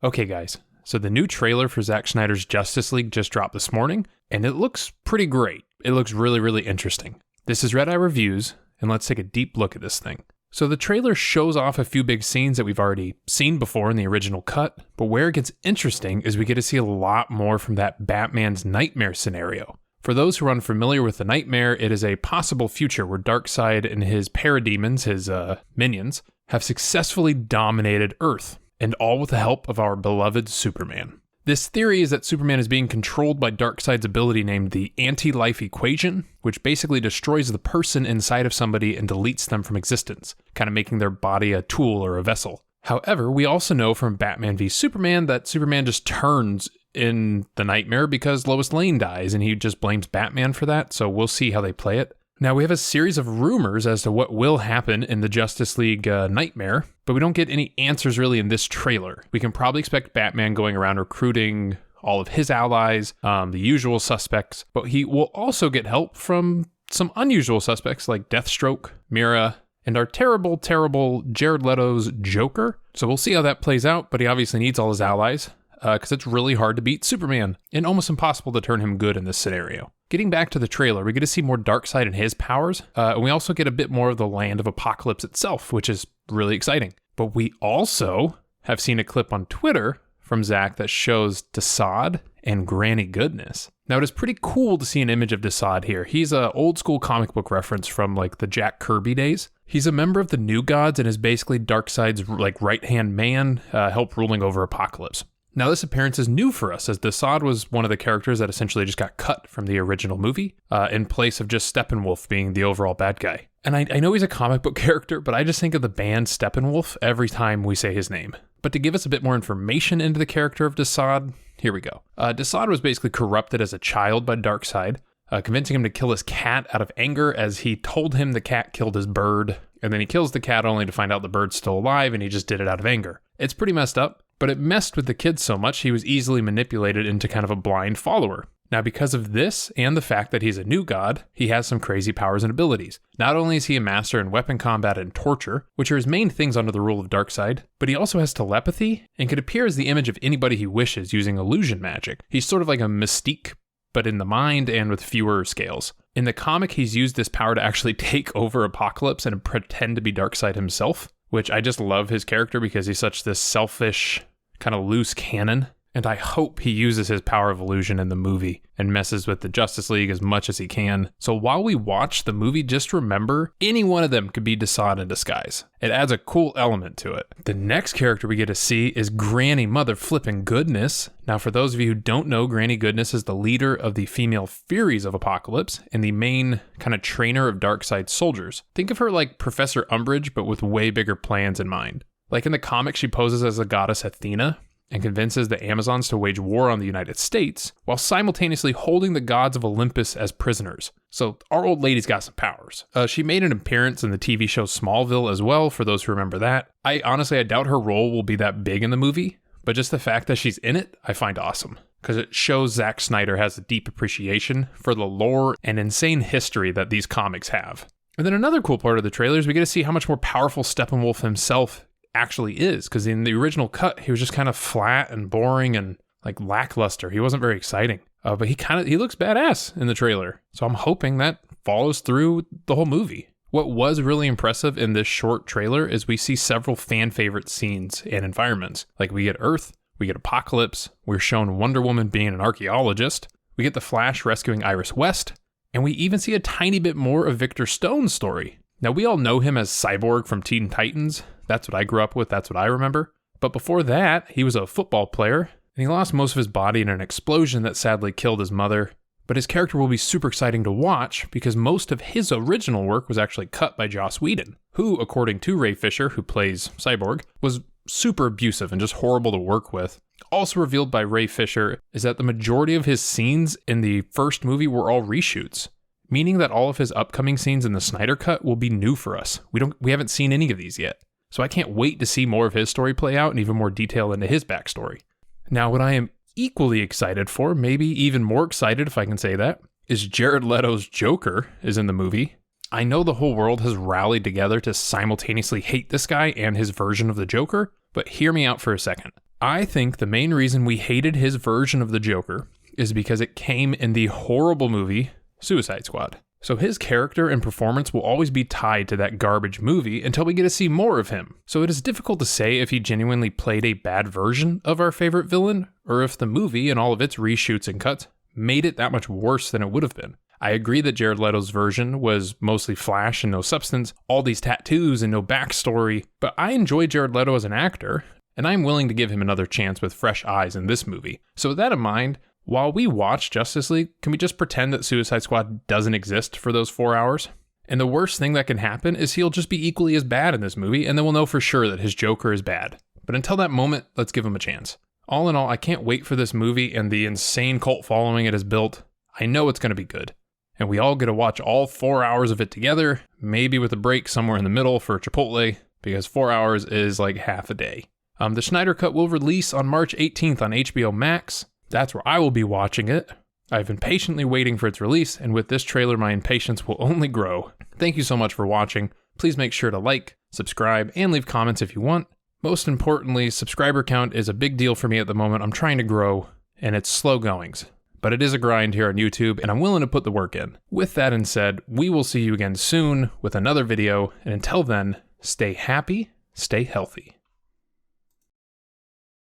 Okay, guys, so the new trailer for Zack Snyder's Justice League just dropped this morning, and it looks pretty great. It looks really, really interesting. This is Redeye Reviews, and let's take a deep look at this thing. So the trailer shows off a few big scenes that we've already seen before in the original cut, but where it gets interesting is we get to see a lot more from that Batman's nightmare scenario. For those who are unfamiliar with the nightmare, it is a possible future where Darkseid and his parademons, his minions, have successfully dominated Earth, and all with the help of our beloved Superman. This theory is that Superman is being controlled by Darkseid's ability named the anti-life equation, which basically destroys the person inside of somebody and deletes them from existence, kind of making their body a tool or a vessel. However, we also know from Batman v Superman that Superman just turns in the nightmare because Lois Lane dies, and he just blames Batman for that, so we'll see how they play it. Now, we have a series of rumors as to what will happen in the Justice League nightmare, but we don't get any answers really in this trailer. We can probably expect Batman going around recruiting all of his allies, the usual suspects, but he will also get help from some unusual suspects like Deathstroke, Mira, and our terrible, terrible Jared Leto's Joker. So we'll see how that plays out, but he obviously needs all his allies, because it's really hard to beat Superman, and almost impossible to turn him good in this scenario. Getting back to the trailer, we get to see more Darkseid and his powers, and we also get a bit more of the land of Apokolips itself, which is really exciting. But we also have seen a clip on Twitter from Zack that shows DeSaad and Granny Goodness. Now, it is pretty cool to see an image of DeSaad here. He's an old school comic book reference from like the Jack Kirby days. He's a member of the New Gods and is basically Darkseid's like right-hand man, help ruling over Apokolips. Now, this appearance is new for us, as DeSaad was one of the characters that essentially just got cut from the original movie, in place of just Steppenwolf being the overall bad guy. And I know he's a comic book character, but I just think of the band Steppenwolf every time we say his name. But to give us a bit more information into the character of DeSaad, here we go. DeSaad was basically corrupted as a child by Darkseid, convincing him to kill his cat out of anger as he told him the cat killed his bird, and then he kills the cat only to find out the bird's still alive, and he just did it out of anger. It's pretty messed up. But it messed with the kid so much he was easily manipulated into kind of a blind follower. Now, because of this and the fact that he's a new god, he has some crazy powers and abilities. Not only is he a master in weapon combat and torture, which are his main things under the rule of Darkseid, but he also has telepathy and can appear as the image of anybody he wishes using illusion magic. He's sort of like a Mystique, but in the mind and with fewer scales. In the comic, he's used this power to actually take over Apokolips and pretend to be Darkseid himself, which I just love his character because he's such this selfish, kind of loose cannon. And I hope he uses his power of illusion in the movie and messes with the Justice League as much as he can. So while we watch the movie, just remember, any one of them could be DeSaad in disguise. It adds a cool element to it. The next character we get to see is Granny Mother Flippin' Goodness. Now, for those of you who don't know, Granny Goodness is the leader of the female Furies of Apokolips and the main kind of trainer of Darkseid's soldiers. Think of her like Professor Umbridge, but with way bigger plans in mind. Like in the comic, she poses as the goddess Athena and convinces the Amazons to wage war on the United States while simultaneously holding the gods of Olympus as prisoners. So our old lady's got some powers. She made an appearance in the TV show Smallville as well, for those who remember that. I doubt her role will be that big in the movie, but just the fact that she's in it, I find awesome, because it shows Zack Snyder has a deep appreciation for the lore and insane history that these comics have. And then another cool part of the trailer is we get to see how much more powerful Steppenwolf himself actually is, because in the original cut he was just kind of flat and boring and like lackluster. He wasn't very exciting, but he looks badass in the trailer, so I'm hoping that follows through the whole movie. What was really impressive in this short trailer is we see several fan favorite scenes and environments. Like we get Earth, we get Apokolips, we're shown Wonder Woman being an archaeologist, we get the Flash rescuing Iris West, and we even see a tiny bit more of Victor Stone's story. Now, we all know him as Cyborg from Teen Titans. That's what I grew up with. That's what I remember. But before that, he was a football player, and he lost most of his body in an explosion that sadly killed his mother. But his character will be super exciting to watch because most of his original work was actually cut by Joss Whedon, who, according to Ray Fisher, who plays Cyborg, was super abusive and just horrible to work with. Also revealed by Ray Fisher is that the majority of his scenes in the first movie were all reshoots, meaning that all of his upcoming scenes in the Snyder Cut will be new for us. We haven't seen any of these yet. So I can't wait to see more of his story play out and even more detail into his backstory. Now, what I am equally excited for, maybe even more excited if I can say that, is Jared Leto's Joker is in the movie. I know the whole world has rallied together to simultaneously hate this guy and his version of the Joker, but hear me out for a second. I think the main reason we hated his version of the Joker is because it came in the horrible movie Suicide Squad. So his character and performance will always be tied to that garbage movie until we get to see more of him. So it is difficult to say if he genuinely played a bad version of our favorite villain, or if the movie and all of its reshoots and cuts made it that much worse than it would have been. I agree that Jared Leto's version was mostly flash and no substance, all these tattoos and no backstory, but I enjoy Jared Leto as an actor, and I'm willing to give him another chance with fresh eyes in this movie. So with that in mind, while we watch Justice League, can we just pretend that Suicide Squad doesn't exist for those 4 hours? And the worst thing that can happen is he'll just be equally as bad in this movie, and then we'll know for sure that his Joker is bad. But until that moment, let's give him a chance. All in all, I can't wait for this movie and the insane cult following it has built. I know it's going to be good. And we all get to watch all 4 hours of it together, maybe with a break somewhere in the middle for Chipotle, because 4 hours is like half a day. The Snyder Cut will release on March 18th on HBO Max. That's where I will be watching it. I've been patiently waiting for its release, and with this trailer, my impatience will only grow. Thank you so much for watching. Please make sure to like, subscribe, and leave comments if you want. Most importantly, subscriber count is a big deal for me at the moment. I'm trying to grow, and it's slow goings. But it is a grind here on YouTube, and I'm willing to put the work in. With that said, we will see you again soon with another video, and until then, stay happy, stay healthy.